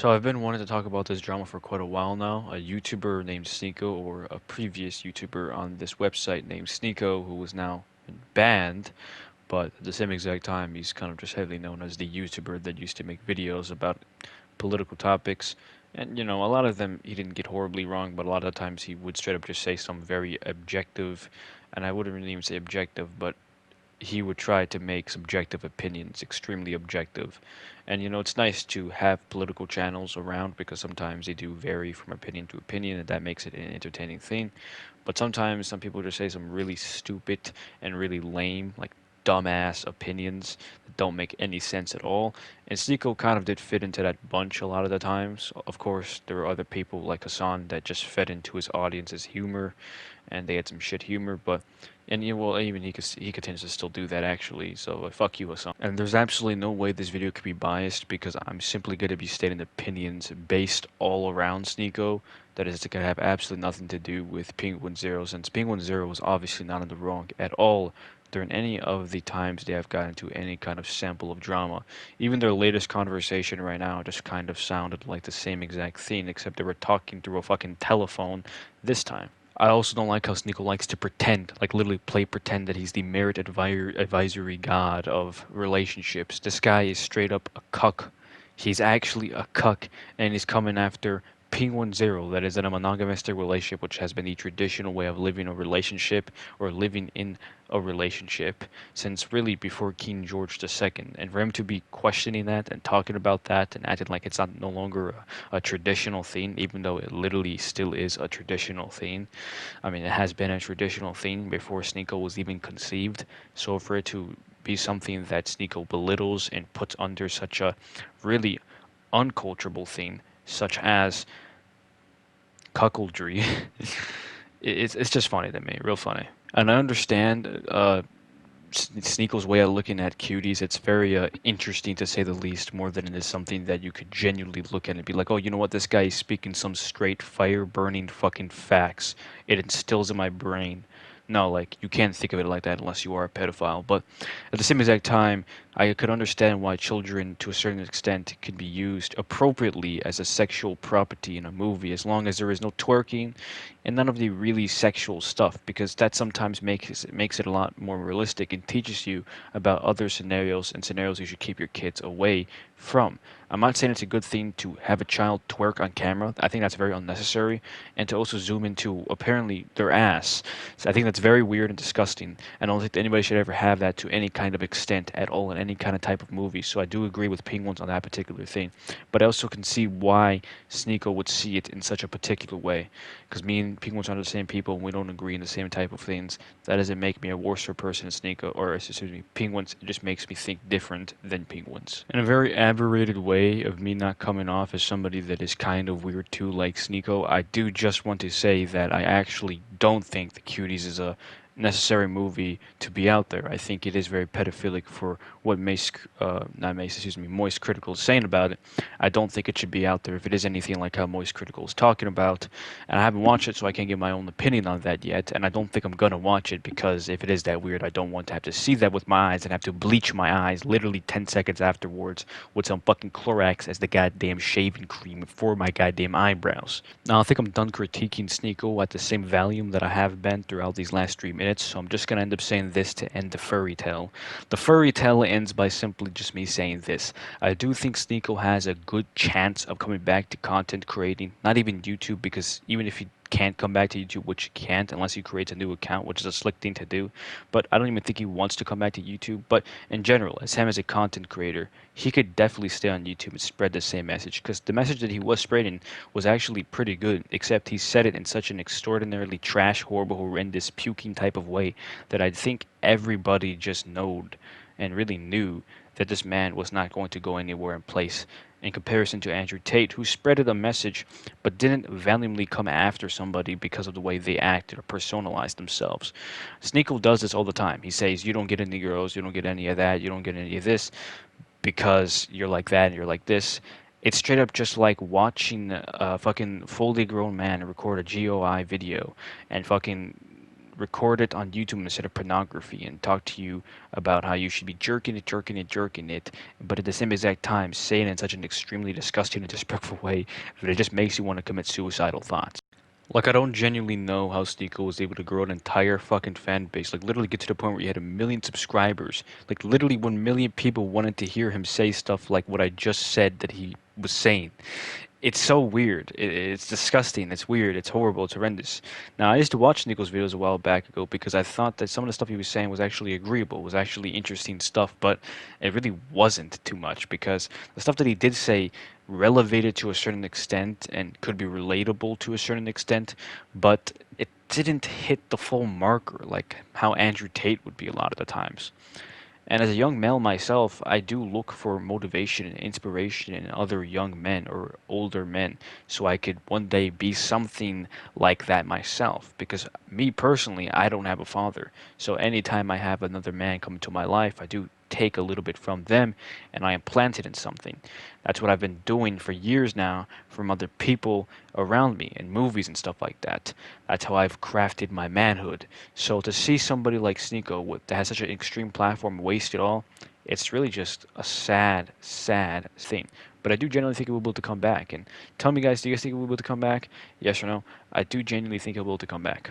So I've been wanting to talk about this drama for quite a while now. A YouTuber named Sneako, or a previous YouTuber on this website named Sneako, who was now banned, but at the same exact time, he's kind of just heavily known as the YouTuber that used to make videos about political topics. And a lot of them he didn't get horribly wrong, but a lot of the times he would straight up just say some very objective, and I wouldn't really even say objective, but he would try to make subjective opinions extremely objective. And it's nice to have political channels around because sometimes they do vary from opinion to opinion, and that makes it an entertaining thing. But sometimes some people just say some really stupid and really lame, like dumbass opinions that don't make any sense at all. And Sneako kind of did fit into that bunch a lot of the times. Of course, there were other people like Hassan that just fed into his audience's humor, and they had some shit humor, but and well, even he continues to still do that actually. So fuck you, Hassan. And there's absolutely no way this video could be biased because I'm simply going to be stating opinions based all around Sneako. That is going to have absolutely nothing to do with Penguin Zero, since Penguin Zero was obviously not in the wrong at all during any of the times they have gotten into any kind of sample of drama. Even their latest conversation right now just kind of sounded like the same exact thing, except they were talking through a fucking telephone this time. I also don't like how Sneako likes to pretend, like literally play pretend that he's the merit advisory god of relationships. This guy is straight up a cuck. He's actually a cuck, and he's coming after Penguin Zero, that is in a monogamistic relationship, which has been the traditional way of living a relationship or living in a relationship since really before King George II. And for him to be questioning that and talking about that and acting like it's not no longer a traditional thing, even though it literally still is a traditional thing. I mean, it has been a traditional thing before Sneako was even conceived. So for it to be something that Sneako belittles and puts under such a really unculturable thing, such as cuckoldry, it's just funny to me, real funny. And I understand Sneako's way of looking at cuties. It's very interesting to say the least, more than it is something that you could genuinely look at and be like, oh, you know what, this guy is speaking some straight fire burning fucking facts. It instills in my brain. No, like, you can't think of it like that unless you are a pedophile. But at the same exact time, I could understand why children, to a certain extent, could be used appropriately as a sexual property in a movie, as long as there is no twerking and none of the really sexual stuff, because that sometimes makes it a lot more realistic and teaches you about other scenarios and scenarios you should keep your kids away from. I'm not saying it's a good thing to have a child twerk on camera. I think that's very unnecessary, and to also zoom into apparently their ass. So I think that's very weird and disgusting. And I don't think that anybody should ever have that to any kind of extent at all in any kind of type of movie. So I do agree with Penguins on that particular thing, but I also can see why Sneako would see it in such a particular way. Because me and Penguins are the same people, and we don't agree in the same type of things. That doesn't make me a worse person than Sneako, or excuse me, Penguins. It just makes me think different than Penguins. In a very aberrated way of me not coming off as somebody that is kind of weird too, like Sneako, I do just want to say that I actually don't think The Cuties is a necessary movie to be out there. I think it is very pedophilic for what not Mace, excuse me, Moist Critical is saying about it. I don't think it should be out there if it is anything like how Moist Critical is talking about. And I haven't watched it, so I can't give my own opinion on that yet. And I don't think I'm gonna watch it because if it is that weird, I don't want to have to see that with my eyes and have to bleach my eyes literally 10 seconds afterwards with some fucking Clorox as the goddamn shaving cream for my goddamn eyebrows. Now I think I'm done critiquing Sneako at the same volume that I have been throughout these last 3 minutes. So I'm just gonna end up saying this to end the furry tale. The furry tale ends by simply just me saying this. I do think Sneako has a good chance of coming back to content creating, not even YouTube, because even if he can't come back to YouTube, which he can't unless he creates a new account, which is a slick thing to do. But I don't even think he wants to come back to YouTube. But in general, as him as a content creator, he could definitely stay on YouTube and spread the same message, because the message that he was spreading was actually pretty good, except he said it in such an extraordinarily trash, horrible, horrendous, puking type of way that I think everybody just knowed and really knew that this man was not going to go anywhere in place, in comparison to Andrew Tate, who spreaded a message but didn't valiantly come after somebody because of the way they acted or personalized themselves. Sneako does this all the time. He says, you don't get any girls, you don't get any of that, you don't get any of this because you're like that and you're like this. It's straight up just like watching a fucking fully grown man record a GOI video and fucking record it on YouTube instead of pornography and talk to you about how you should be jerking it, but at the same exact time say it in such an extremely disgusting and disrespectful way that it just makes you want to commit suicidal thoughts. Like, I don't genuinely know how Sneako was able to grow an entire fucking fan base. Like, literally get to the point where he had 1 million subscribers. Like, literally 1 million people wanted to hear him say stuff like what I just said that he was saying. It's so weird. It's disgusting. It's weird. It's horrible. It's horrendous. Now, I used to watch Nico's videos a while back ago because I thought that some of the stuff he was saying was actually agreeable, was actually interesting stuff, but it really wasn't too much because the stuff that he did say relevated to a certain extent and could be relatable to a certain extent, but it didn't hit the full marker like how Andrew Tate would be a lot of the times. And as a young male myself, I do look for motivation and inspiration in other young men or older men so I could one day be something like that myself. Because me personally, I don't have a father. So anytime I have another man come into my life, I do take a little bit from them and I implant it in something. That's what I've been doing for years now from other people around me in movies and stuff like that. That's how I've crafted my manhood. So to see somebody like Sneako that has such an extreme platform waste it all, it's really just a sad, sad thing. But I do genuinely think it will be able to come back. And tell me, guys, do you guys think it will be able to come back? Yes or no? I do genuinely think it will be able to come back.